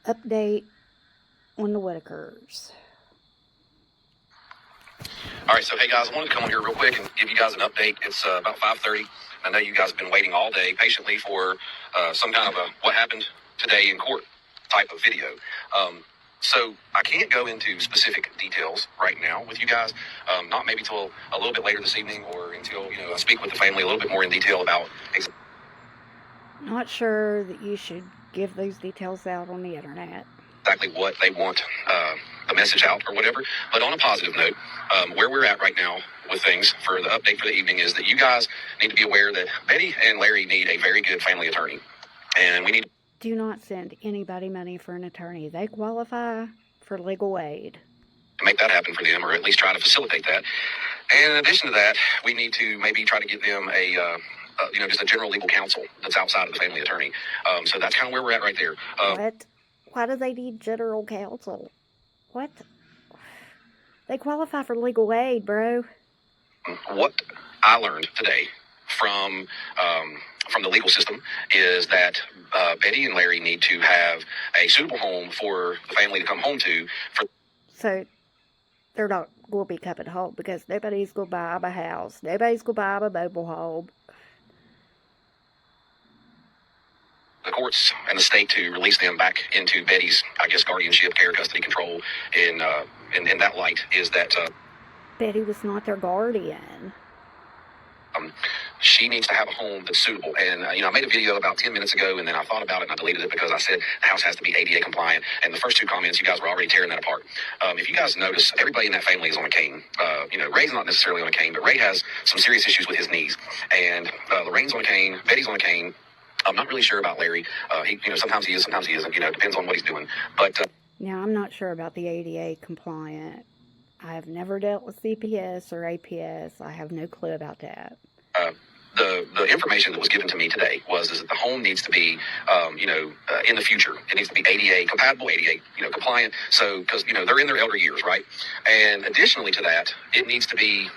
update on the Whitakers. All right, so hey guys, I wanted to come on here real quick and give you guys an update. It's about 5:30. I know you guys have been waiting all day patiently for some kind of a what happened today in court type of video. So I can't go into specific details right now with you guys, not maybe till a little bit later this evening or until, I speak with the family a little bit more in detail about Not sure that you should give those details out on the internet. exactly what they want the message out or whatever. But on a positive note, where we're at right now with things for the update for the evening is that you guys need to be aware that Betty and Larry need a very good family attorney. And we need Do not send anybody money for an attorney. They qualify for legal aid. to make that happen for them, or at least try to facilitate that. And in addition to that, we need to maybe try to get them just a general legal counsel that's outside of the family attorney. So that's kind of where we're at right there. What? Why do they need general counsel? What? They qualify for legal aid, bro. What I learned today from the legal system is that Betty and Larry need to have a suitable home for the family to come home to. So they're not going to be coming home because nobody's going to buy them a house. Nobody's going to buy them a mobile home. The courts and the state to release them back into Betty's, guardianship, care, custody, control. In that light is that Betty was not their guardian. she needs to have a home that's suitable. And, I made a video about 10 minutes ago, and then I thought about it, and I deleted it because I said the house has to be ADA compliant. And the first two comments, you guys were already tearing that apart. If you guys notice, everybody in that family is on a cane. Ray's not necessarily on a cane, but Ray has some serious issues with his knees. And Lorraine's on a cane, Betty's on a cane. I'm not really sure about Larry. Sometimes he is, sometimes he isn't. Depends on what he's doing. But Now, I'm not sure about the ADA compliant. I have never dealt with CPS or APS. I have no clue about that. The information that was given to me today was that the home needs to be, in the future, it needs to be ADA compatible, ADA, compliant. So, because, they're in their elder years, right? And additionally to that, it needs to be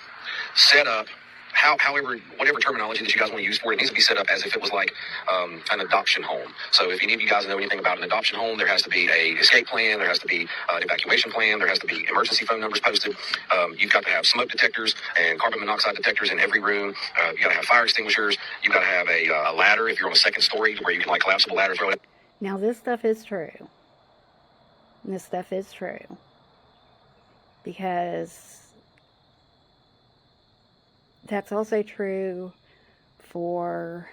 set up, whatever terminology that you guys want to use for it, it needs to be set up as if it was like an adoption home. So if any of you guys know anything about an adoption home, there has to be a escape plan, there has to be an evacuation plan, there has to be emergency phone numbers posted. You've got to have smoke detectors and carbon monoxide detectors in every room. You got to have fire extinguishers. You've got to have a ladder if you're on a second story where you can collapsible ladder throw it. Now, this stuff is true. This stuff is true. Because that's also true for,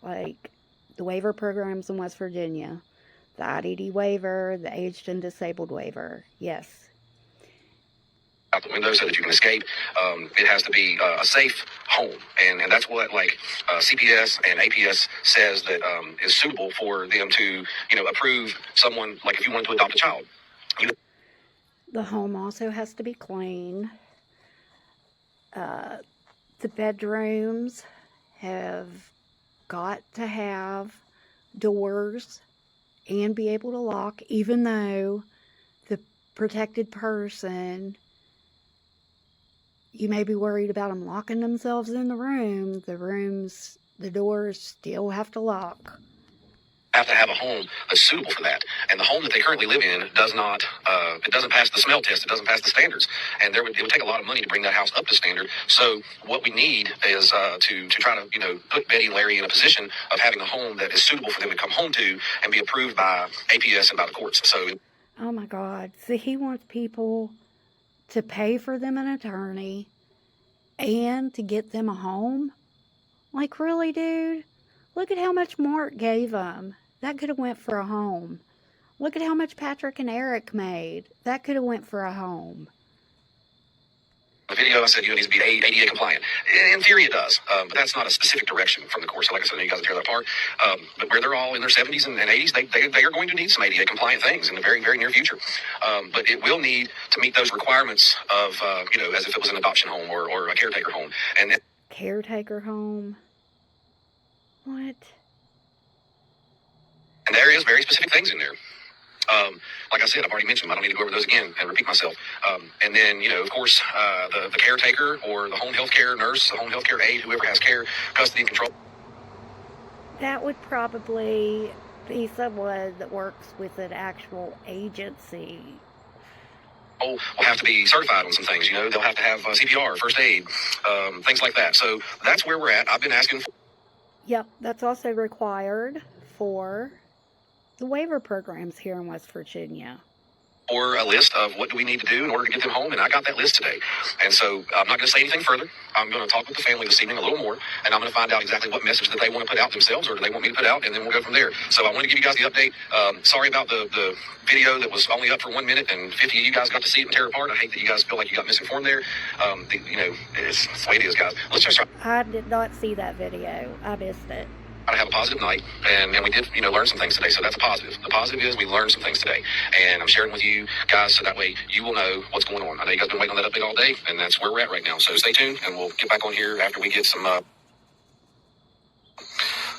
the waiver programs in West Virginia. The IDD waiver, the aged and disabled waiver. Yes. Out the window so that you can escape. It has to be a safe home. And that's what, CPS and APS says that is suitable for them to, approve someone, if you wanted to adopt a child. The home also has to be clean. The bedrooms have got to have doors and be able to lock, even though the protected person, you may be worried about them locking themselves in the room. The doors still have to lock. Have to have a home that's suitable for that. And the home that they currently live in does not, it doesn't pass the smell test. It doesn't pass the standards. And it would take a lot of money to bring that house up to standard. So what we need is to try to, put Betty and Larry in a position of having a home that is suitable for them to come home to and be approved by APS and by the courts. So, oh my God. See, he wants people to pay for them an attorney and to get them a home? Really, dude? Look at how much Mark gave them. That could have went for a home. Look at how much Patrick and Eric made. That could have went for a home. the video, I said, it needs to be ADA compliant. In theory, it does, but that's not a specific direction from the court. So like I said, you guys will tear that apart. But where they're all in their 70s and 80s, they are going to need some ADA compliant things in the very, very near future. But it will need to meet those requirements of, as if it was an adoption home or a caretaker home. And Caretaker home? What? And there is very specific things in there. Like I said, I've already mentioned them. I don't need to go over those again and repeat myself. And then, of course, the caretaker or the home health care nurse, the home health care aide, whoever has care, custody, and control. That would probably Be someone that works with an actual agency. Will have to be certified on some things. You know, they'll have to have CPR, first aid, things like that. So that's where we're at. I've been asking for. Yep, that's also required for the waiver programs here in West Virginia. Or a list of what do we need to do in order to get them home, and I got that list today. And so I'm not going to say anything further. I'm going to talk with the family this evening a little more, and I'm going to find out exactly what message that they want to put out themselves, or do they want me to put out, and then we'll go from there. So I want to give you guys the update. Sorry about the video that was only up for 1 minute, and 50 of you guys got to see it and tear apart. I hate that you guys feel like you got misinformed there. It's the way it is, guys. Let's just try. I did not see that video. I missed it. To have a positive night, and we did, learn some things today, so that's a positive. The positive is we learned some things today, and I'm sharing with you guys so that way you will know what's going on. I know you guys been waiting on that update all day, and that's where we're at right now. So stay tuned, and we'll get back on here after we get some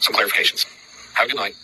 clarifications. Have a good night.